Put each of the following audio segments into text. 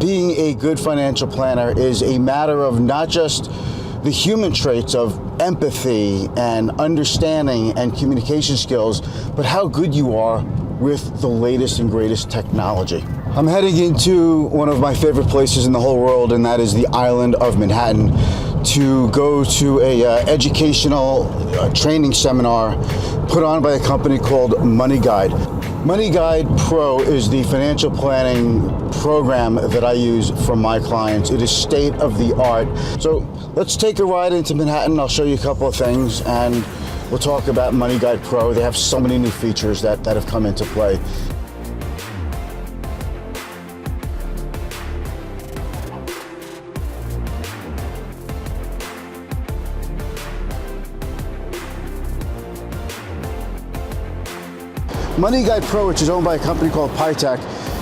being a good financial planner is a matter of not just the human traits of empathy and understanding and communication skills, but how good you are with the latest and greatest technology. I'm heading into one of my favorite places in the whole world, and that is the island of Manhattan, to go to a educational training seminar put on by a company called MoneyGuide. MoneyGuidePro is the financial planning program that I use for my clients. It is state of the art. So let's take a ride into Manhattan. I'll show you a couple of things and we'll talk about MoneyGuidePro. They have so many new features that have come into play. MoneyGuidePro, which is owned by a company called PyTech,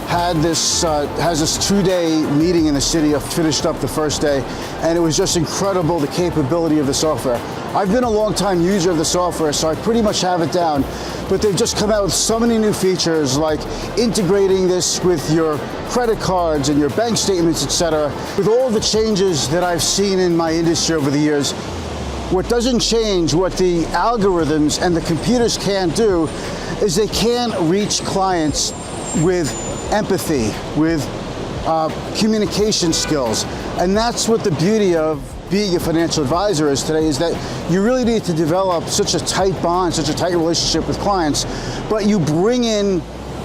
has this 2-day meeting in the city. I finished up the first day, and it was just incredible, the capability of the software. I've been a long-time user of the software, so I pretty much have it down, but they've just come out with so many new features, like integrating this with your credit cards and your bank statements, etc. With all the changes that I've seen in my industry over the years, what doesn't change, what the algorithms and the computers can't do, is they can't reach clients with empathy, with communication skills. And that's what the beauty of being a financial advisor is today, is that you really need to develop such a tight bond, such a tight relationship with clients, but you bring in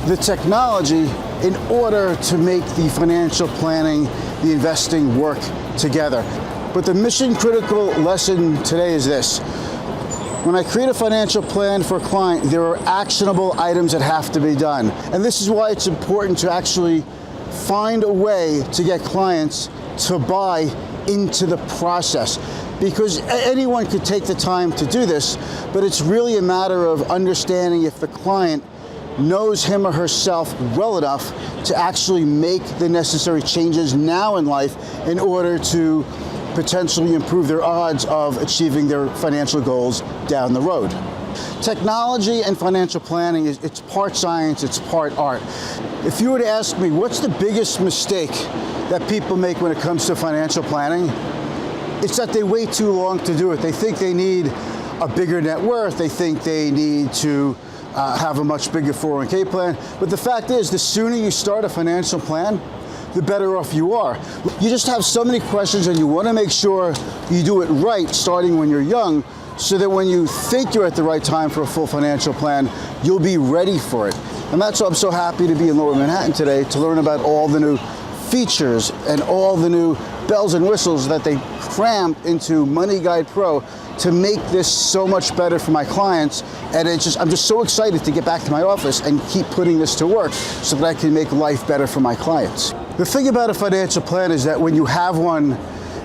the technology in order to make the financial planning, the investing work together. But the mission critical lesson today is this. When I create a financial plan for a client, there are actionable items that have to be done. And this is why it's important to actually find a way to get clients to buy into the process. Because anyone could take the time to do this, but it's really a matter of understanding if the client knows him or herself well enough to actually make the necessary changes now in life in order to potentially improve their odds of achieving their financial goals down the road. Technology and financial planning, it's part science, it's part art. If you were to ask me, what's the biggest mistake that people make when it comes to financial planning? It's that they wait too long to do it. They think they need a bigger net worth, they think they need to have a much bigger 401k plan, but the fact is, the sooner you start a financial plan, the better off you are. You just have so many questions, and you want to make sure you do it right starting when you're young, so that when you think you're at the right time for a full financial plan, you'll be ready for it. And that's why I'm so happy to be in Lower Manhattan today, to learn about all the new features and all the new bells and whistles that they crammed into MoneyGuidePro to make this so much better for my clients. And I'm just so excited to get back to my office and keep putting this to work so that I can make life better for my clients. The thing about a financial plan is that when you have one,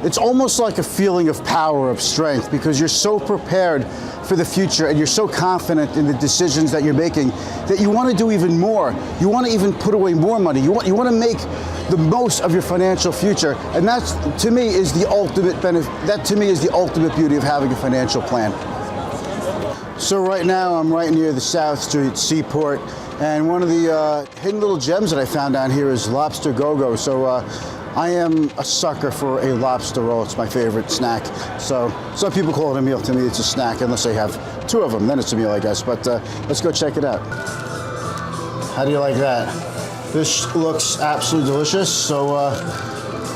it's almost like a feeling of power, of strength, because you're so prepared for the future and you're so confident in the decisions that you're making that you want to do even more. You want to even put away more money. You want to make the most of your financial future, and that to me is the ultimate benefit. That to me is the ultimate beauty of having a financial plan. So right now I'm right near the South Street Seaport, and one of the hidden little gems that I found down here is Lobster Go Go. So I am a sucker for a lobster roll. It's my favorite snack. So some people call it a meal. To me, it's a snack, unless they have 2 of them. Then it's a meal, I guess. But let's go check it out. How do you like that? This looks absolutely delicious. So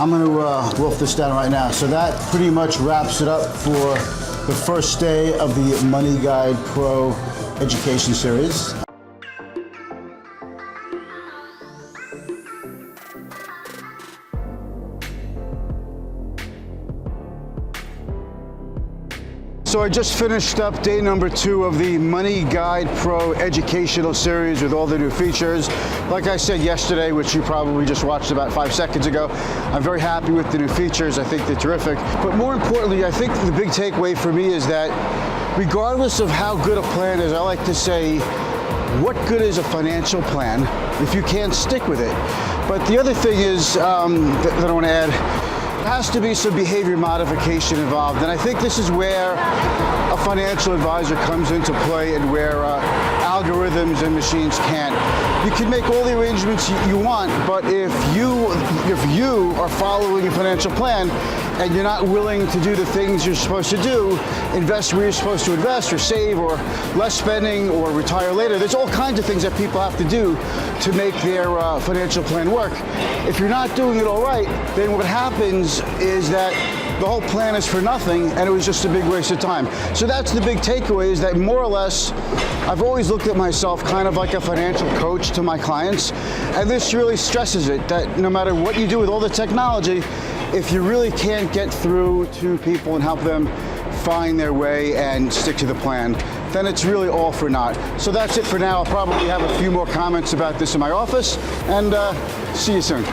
I'm going to wolf this down right now. So that pretty much wraps it up for the first day of the MoneyGuidePro education series. So I just finished up day number 2 of the MoneyGuidePro educational series with all the new features. Like I said yesterday, which you probably just watched about 5 seconds ago, I'm very happy with the new features. I think they're terrific. But more importantly, I think the big takeaway for me is that regardless of how good a plan is, I like to say, what good is a financial plan if you can't stick with it? But the other thing is that I want to add, there has to be some behavior modification involved, and I think this is where a financial advisor comes into play, and where algorithms and machines can't. You can make all the arrangements you want, but if you are following a financial plan and you're not willing to do the things you're supposed to do, invest where you're supposed to invest, or save, or less spending, or retire later. There's all kinds of things that people have to do to make their financial plan work. If you're not doing it all right, then what happens is that the whole plan is for nothing, and it was just a big waste of time. So that's the big takeaway, is that more or less, I've always looked at myself kind of like a financial coach to my clients, and this really stresses it, that no matter what you do with all the technology, if you really can't get through to people and help them find their way and stick to the plan, then it's really all for naught. So that's it for now. I'll probably have a few more comments about this in my office, and see you soon.